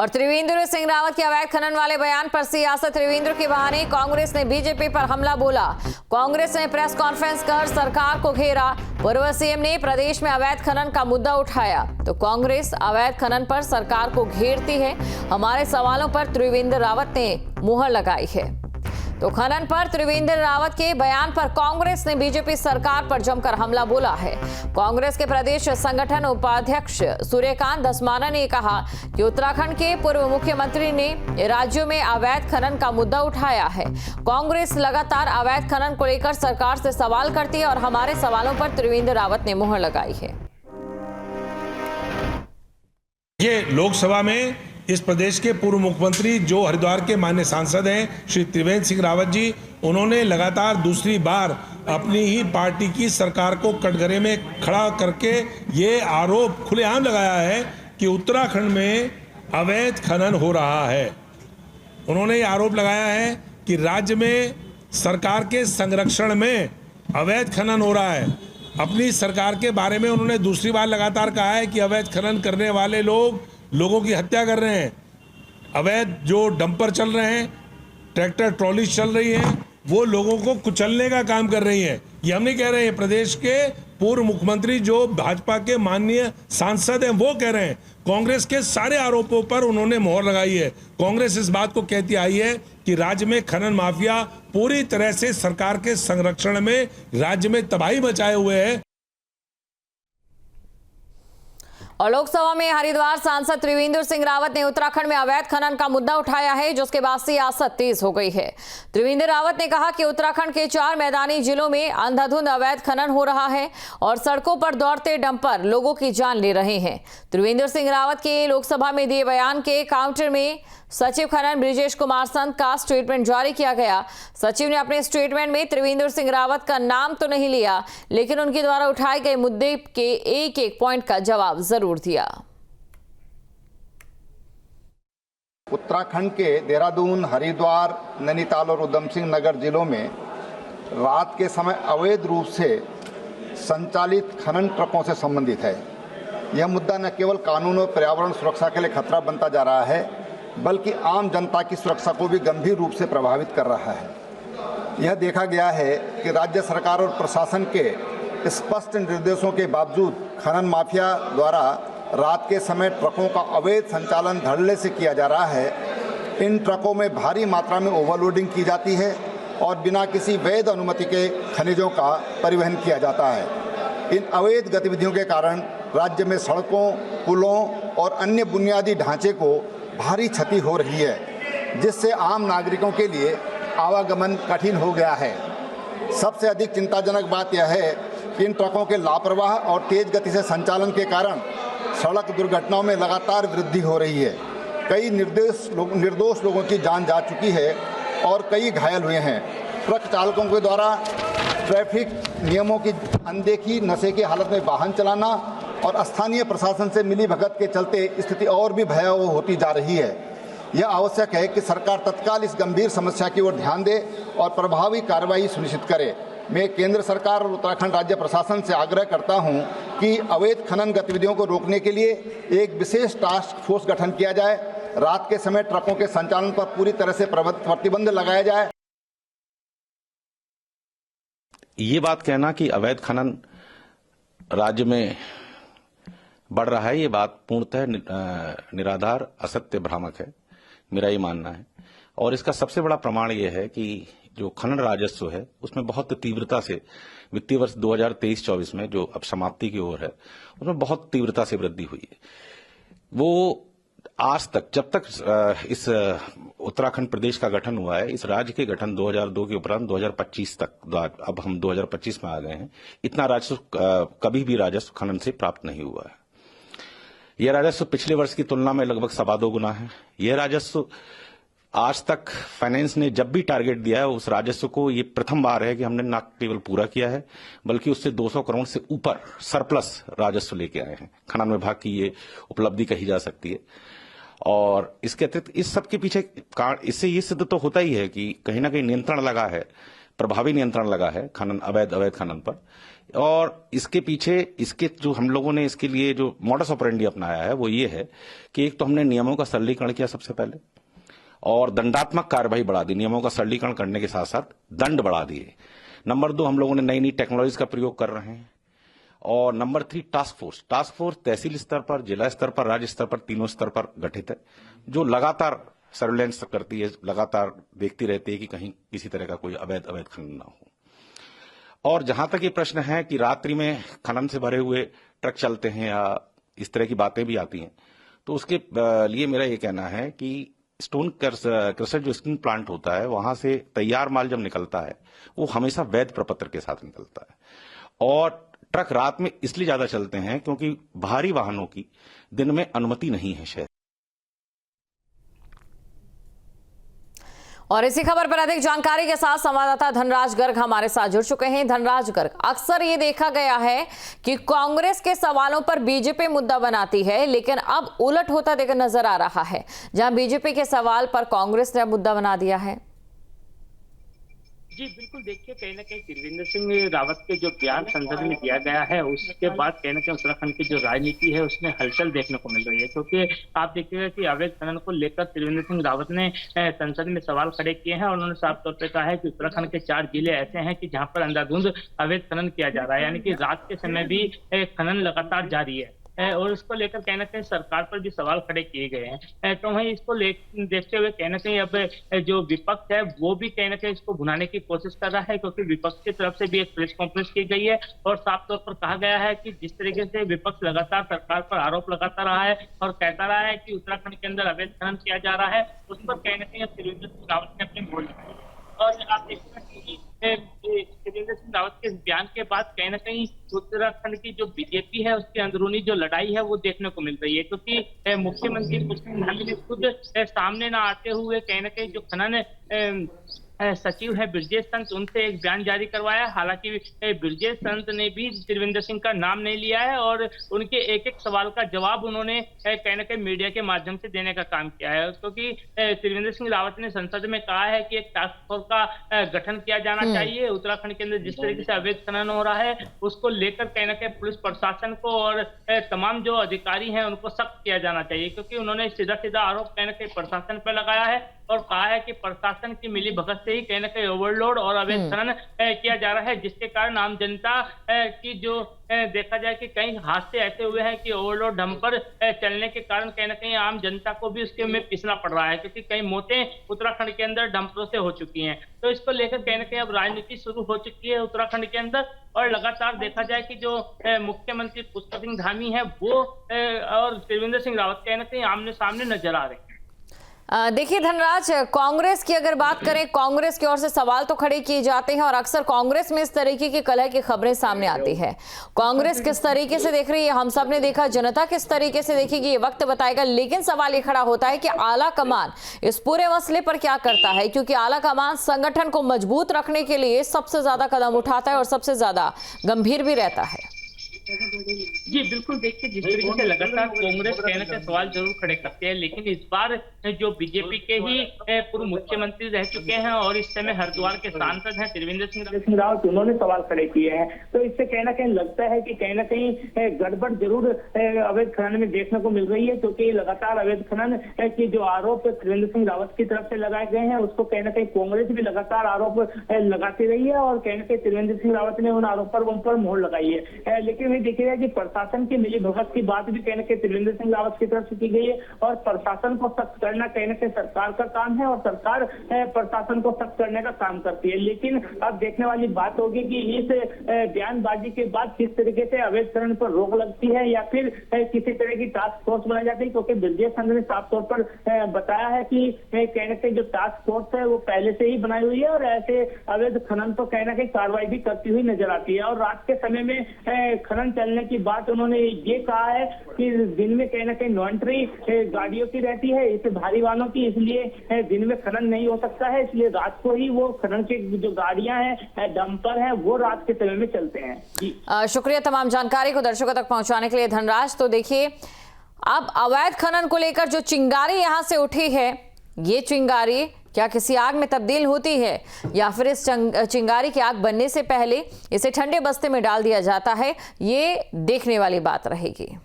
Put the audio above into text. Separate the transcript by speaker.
Speaker 1: और त्रिवेंद्र सिंह रावत के अवैध खनन वाले बयान पर सियासत। त्रिवेंद्र के बहाने कांग्रेस ने बीजेपी पर हमला बोला। कांग्रेस ने प्रेस कॉन्फ्रेंस कर सरकार को घेरा। पूर्व सीएम ने प्रदेश में अवैध खनन का मुद्दा उठाया तो कांग्रेस अवैध खनन पर सरकार को घेरती है। हमारे सवालों पर त्रिवेंद्र रावत ने मुहर लगाई है। तो खनन पर त्रिवेंद्र रावत के बयान पर कांग्रेस ने बीजेपी सरकार पर जमकर हमला बोला है। कांग्रेस के प्रदेश संगठन उपाध्यक्ष सूर्यकांत धस्माना ने कहा कि उत्तराखंड के पूर्व मुख्यमंत्री ने राज्यों में अवैध खनन का मुद्दा उठाया है। कांग्रेस लगातार अवैध खनन को लेकर सरकार से सवाल करती है और हमारे सवालों पर त्रिवेंद्र रावत ने मुहर लगाई है।
Speaker 2: ये लोकसभा में इस प्रदेश के पूर्व मुख्यमंत्री जो हरिद्वार के माननीय सांसद हैं श्री त्रिवेंद्र सिंह रावत जी, उन्होंने लगातार दूसरी बार अपनी ही पार्टी की सरकार को कटघरे में खड़ा करके ये आरोप खुलेआम लगाया है कि उत्तराखंड में अवैध खनन हो रहा है। उन्होंने ये आरोप लगाया है कि राज्य में सरकार के संरक्षण में अवैध खनन हो रहा है। अपनी सरकार के बारे में उन्होंने दूसरी बार लगातार कहा है कि अवैध खनन करने वाले लोगों की हत्या कर रहे हैं। अवैध जो डंपर चल रहे हैं, ट्रैक्टर ट्रॉली चल रही हैं, वो लोगों को कुचलने का काम कर रही हैं। ये हम नहीं कह रहे हैं, प्रदेश के पूर्व मुख्यमंत्री जो भाजपा के माननीय सांसद हैं वो कह रहे हैं। कांग्रेस के सारे आरोपों पर उन्होंने मोहर लगाई है। कांग्रेस इस बात को कहती आई है कि राज्य में खनन माफिया पूरी तरह से सरकार के संरक्षण में राज्य में तबाही मचाए हुए है।
Speaker 1: और लोकसभा में हरिद्वार सांसद त्रिवेंद्र सिंह रावत ने उत्तराखंड में अवैध खनन का मुद्दा उठाया है, जिसके बाद सियासत तेज हो गई है। त्रिवेंद्र रावत ने कहा कि उत्तराखंड के 4 मैदानी जिलों में अंधाधुंध अवैध खनन हो रहा है और सड़कों पर दौड़ते डंपर लोगों की जान ले रहे हैं। त्रिवेंद्र सिंह रावत के लोकसभा में दिए बयान के काउंटर में सचिव खनन ब्रिजेश कुमार संत का स्टेटमेंट जारी किया गया। सचिव ने अपने स्टेटमेंट में त्रिवेंद्र सिंह रावत का नाम तो नहीं लिया, लेकिन उनके द्वारा उठाए गए मुद्दे के एक पॉइंट का जवाब जरूर दिया।
Speaker 3: उत्तराखंड के देहरादून, हरिद्वार, नैनीताल और उधम सिंह नगर जिलों में रात के समय अवैध रूप से संचालित खनन ट्रकों से संबंधित है। यह मुद्दा न केवल कानून और पर्यावरण सुरक्षा के लिए खतरा बनता जा रहा है, बल्कि आम जनता की सुरक्षा को भी गंभीर रूप से प्रभावित कर रहा है। यह देखा गया है कि राज्य सरकार और प्रशासन के स्पष्ट निर्देशों के बावजूद खनन माफिया द्वारा रात के समय ट्रकों का अवैध संचालन धड़ल्ले से किया जा रहा है। इन ट्रकों में भारी मात्रा में ओवरलोडिंग की जाती है और बिना किसी वैध अनुमति के खनिजों का परिवहन किया जाता है। इन अवैध गतिविधियों के कारण राज्य में सड़कों, पुलों और अन्य बुनियादी ढांचे को भारी क्षति हो रही है, जिससे आम नागरिकों के लिए आवागमन कठिन हो गया है। सबसे अधिक चिंताजनक बात यह है कि इन ट्रकों के लापरवाह और तेज गति से संचालन के कारण सड़क दुर्घटनाओं में लगातार वृद्धि हो रही है। कई निर्दोष लोगों की जान जा चुकी है और कई घायल हुए हैं। ट्रक चालकों के द्वारा ट्रैफिक नियमों की अनदेखी, नशे की हालत में वाहन चलाना और स्थानीय प्रशासन से मिलीभगत के चलते स्थिति और भी भयावह होती जा रही है। यह आवश्यक है कि सरकार तत्काल इस गंभीर समस्या की ओर ध्यान दे और प्रभावी कार्रवाई सुनिश्चित करे। मैं केंद्र सरकार और उत्तराखंड राज्य प्रशासन से आग्रह करता हूं कि अवैध खनन गतिविधियों को रोकने के लिए एक विशेष टास्क फोर्स गठन किया जाए। रात के समय ट्रकों के संचालन पर पूरी तरह से प्रतिबंध लगाया जाए।
Speaker 4: ये बात कहना कि अवैध खनन राज्य में बढ़ रहा है, ये बात पूर्णतः निराधार, असत्य, भ्रामक है, मेरा ये मानना है। और इसका सबसे बड़ा प्रमाण ये है कि जो खनन राजस्व है उसमें बहुत तीव्रता से वित्तीय वर्ष 2023-24 में जो अब समाप्ति की ओर है उसमें बहुत तीव्रता से वृद्धि हुई है। वो आज तक, जब तक इस उत्तराखंड प्रदेश का गठन हुआ है, इस राज्य के गठन 2002 के उपरांत 2025 तक, अब हम 2025 में आ गए हैं, इतना राजस्व कभी भी राजस्व खनन से प्राप्त नहीं हुआ है। यह राजस्व पिछले वर्ष की तुलना में लगभग 2.25 गुना है। यह राजस्व आज तक फाइनेंस ने जब भी टारगेट दिया है, उस राजस्व को ये प्रथम बार है कि हमने न केवल पूरा किया है बल्कि उससे 200 करोड़ से ऊपर सरप्लस राजस्व लेके आए हैं। खनन विभाग की ये उपलब्धि कही जा सकती है। और इसके अतिरिक्त इस सब के पीछे इससे ये सिद्ध तो होता ही है कि कहीं ना कहीं नियंत्रण लगा है प्रभावी नियंत्रण लगा है खनन अवैध खनन पर। और इसके पीछे इसके जो हम लोगों ने इसके लिए जो मॉडस ऑपरेंडी अपनाया है वो ये है कि एक तो हमने नियमों का सरलीकरण किया सबसे पहले, और दंडात्मक कार्रवाई बढ़ा दी। नियमों का सरलीकरण करने के साथ साथ दंड बढ़ा दिए। नंबर 2, हम लोगों ने नई नई टेक्नोलॉजी का प्रयोग कर रहे हैं। और नंबर 3, टास्क फोर्स तहसील स्तर पर, जिला स्तर पर, राज्य स्तर पर, तीनों स्तर पर गठित है, जो लगातार सर्वेलेंस करती है, लगातार देखती रहती है कि कहीं किसी तरह का कोई अवैध खनन ना हो। और जहां तक ये प्रश्न है कि रात्रि में खनन से भरे हुए ट्रक चलते हैं या इस तरह की बातें भी आती हैं, तो उसके लिए मेरा ये कहना है कि स्टोन क्रशर जो स्टील प्लांट होता है, वहां से तैयार माल जब निकलता है वो हमेशा वैध प्रपत्र के साथ निकलता है। और ट्रक रात में इसलिए ज्यादा चलते हैं क्योंकि भारी वाहनों की दिन में अनुमति नहीं है शहर।
Speaker 1: और इसी खबर पर अधिक जानकारी के साथ संवाददाता धनराज गर्ग हमारे साथ जुड़ चुके हैं। धनराज गर्ग, अक्सर ये देखा गया है कि कांग्रेस के सवालों पर बीजेपी मुद्दा बनाती है, लेकिन अब उलट होता देखकर नजर आ रहा है, जहां बीजेपी के सवाल पर कांग्रेस ने मुद्दा बना दिया है।
Speaker 5: जी बिल्कुल, देखिए कहीं ना कहीं त्रिवेंद्र सिंह रावत के जो बयान संसद में दिया गया है उसके बाद कहीं ना कहीं उत्तराखंड की जो राजनीति है उसमें हलचल देखने को मिल रही है, क्योंकि आप देखिएगा कि अवैध खनन को लेकर त्रिवेंद्र सिंह रावत ने संसद में सवाल खड़े किए हैं और उन्होंने साफ तौर पर कहा है कि उत्तराखंड के 4 जिले ऐसे हैं कि जहाँ पर अंधाधुंध अवैध खनन किया जा रहा है, यानी कि रात के समय भी खनन लगातार जारी है। और इसको लेकर कहीं ना कहीं सरकार पर भी सवाल खड़े किए गए हैं। तो वहीं इसको देखते हुए कहीं ना कहीं अब जो विपक्ष है वो भी कहीं ना कहीं इसको भुनाने की कोशिश कर रहा है, क्योंकि विपक्ष की तरफ से भी एक प्रेस कॉन्फ्रेंस की गई है और साफ तौर पर कहा गया है कि जिस तरीके से विपक्ष लगातार सरकार पर आरोप लगाता रहा है और कहता रहा है कि उत्तराखंड के अंदर अवैध खनन किया जा रहा है, उस पर कहीं ना कहीं त्रिवेंद्र सिंह रावत ने अपनी बोल दी। और आप देखते हैं कि त्रिवेंद्र सिंह रावत के बयान के बाद कहीं ना कहीं उत्तराखंड की जो बीजेपी है उसकी अंदरूनी जो लड़ाई है वो देखने को मिल रही है, क्योंकि मुख्यमंत्री पुष्कर धामी ने खुद सामने न आते हुए कहीं ना कहीं जो खनन सचिव है ब्रजेश संत, उनसे एक बयान जारी करवाया। हालांकि ब्रजेश संत ने भी त्रिवेंद्र सिंह का नाम नहीं लिया है और उनके एक एक सवाल का जवाब उन्होंने कहीं ना कहीं मीडिया के माध्यम से देने का काम किया है, क्योंकि त्रिवेंद्र सिंह रावत ने संसद में कहा है कि एक टास्क फोर्स का गठन किया जाना चाहिए। उत्तराखंड के अंदर जिस तरीके से अवैध खनन हो रहा है उसको लेकर कहीं ना कहीं पुलिस प्रशासन को और तमाम जो अधिकारी हैं उनको सख्त किया जाना चाहिए, क्योंकि उन्होंने सीधा सीधा आरोप कहीं ना कहीं प्रशासन पर लगाया है और कहा है कि प्रशासन की मिली भगत से ही कहीं ना कहीं ओवरलोड और अवैध खनन किया जा रहा है, जिसके कारण आम जनता की जो देखा जाए कि कई हादसे ऐसे हुए हैं कि ओवरलोड डंपर चलने के कारण कहीं ना कहीं आम जनता को भी उसके में पिसना पड़ रहा है, क्योंकि कई मौतें उत्तराखंड के अंदर डंपरों से हो चुकी हैं। तो इसको लेकर कहीं ना कहीं अब राजनीति शुरू हो चुकी है उत्तराखंड के अंदर और लगातार देखा जाए कि जो मुख्यमंत्री पुष्कर सिंह धामी है वो और त्रिवेंद्र सिंह रावत कहीं ना कहीं आमने सामने नजर आ रहे हैं।
Speaker 1: देखिए धनराज, कांग्रेस की अगर बात करें, कांग्रेस की ओर से सवाल तो खड़े किए जाते हैं और अक्सर कांग्रेस में इस तरीके की कलह की खबरें सामने आती है। कांग्रेस किस तरीके से देख रही है हम सब ने देखा, जनता किस तरीके से देखेगी ये वक्त बताएगा, लेकिन सवाल ये खड़ा होता है कि आला कमान इस पूरे मसले पर क्या करता है, क्योंकि आला कमान संगठन को मजबूत रखने के लिए सबसे ज्यादा कदम उठाता है और सबसे ज्यादा गंभीर भी रहता है।
Speaker 5: जी बिल्कुल, देखिए जिस तरीके से लगातार कांग्रेस कहने के सवाल जरूर खड़े करते हैं, लेकिन इस बार जो बीजेपी के ही पूर्व मुख्यमंत्री रह चुके हैं और इस समय हरिद्वार के सांसद हैं त्रिवेंद्र सिंह रावत, उन्होंने सवाल खड़े किए हैं। तो इससे कहीं ना कहीं लगता है कि कहीं ना कहीं गड़बड़ जरूर अवैध खनन में देखने को मिल रही है, क्योंकि लगातार अवैध खनन के जो आरोप त्रिवेंद्र सिंह रावत की तरफ से लगाए गए हैं उसको कहीं ना कहीं कांग्रेस भी लगातार आरोप लगाती रही है और कहीं ना कहीं त्रिवेंद्र सिंह रावत ने उन आरोपों पर मोहर लगाई है। लेकिन देखिएगा कि प्रशासन की मिली भगत की बात भी कहीं ना कहीं त्रिवेंद्र सिंह रावत की तरफ से की गई है और प्रशासन को सख्त करना कहीं ना कहीं सरकार का काम है और सरकार प्रशासन को सख्त करने का काम करती है। लेकिन अब देखने वाली बात होगी कि इस बयानबाजी के बाद किस तरीके से अवैध खनन पर रोक लगती है या फिर किसी तरह की टास्क फोर्स बनाई जाती है, क्योंकि ब्रजेश संघ ने साफ तौर पर बताया है कि कहीं ना कहीं जो टास्क फोर्स है वो पहले से ही बनाई हुई है और ऐसे अवैध खनन तो कहीं ना कहीं कार्रवाई भी करती हुई नजर आती है। और रात के समय में खनन चलने की बात उन्होंने ये कहा है कि दिन में कहीं ना कहीं इन्वेंट्री गाड़ियों की रहती है, इसे भारी वाहनों की, इसलिए दिन में खनन नहीं हो सकता है, इसलिए रात को ही वो खनन की जो गाड़ियां हैं डंपर हैं वो रात के समय में चलते हैं।
Speaker 1: शुक्रिया तमाम जानकारी को दर्शकों तक पहुंचाने के लिए धनराज। तो देखिए अब अवैध खनन को लेकर जो चिंगारी यहां से उठी है, ये चिंगारी क्या किसी आग में तब्दील होती है या फिर इस चिंगारी की आग बनने से पहले इसे ठंडे बस्ते में डाल दिया जाता है, ये देखने वाली बात रहेगी।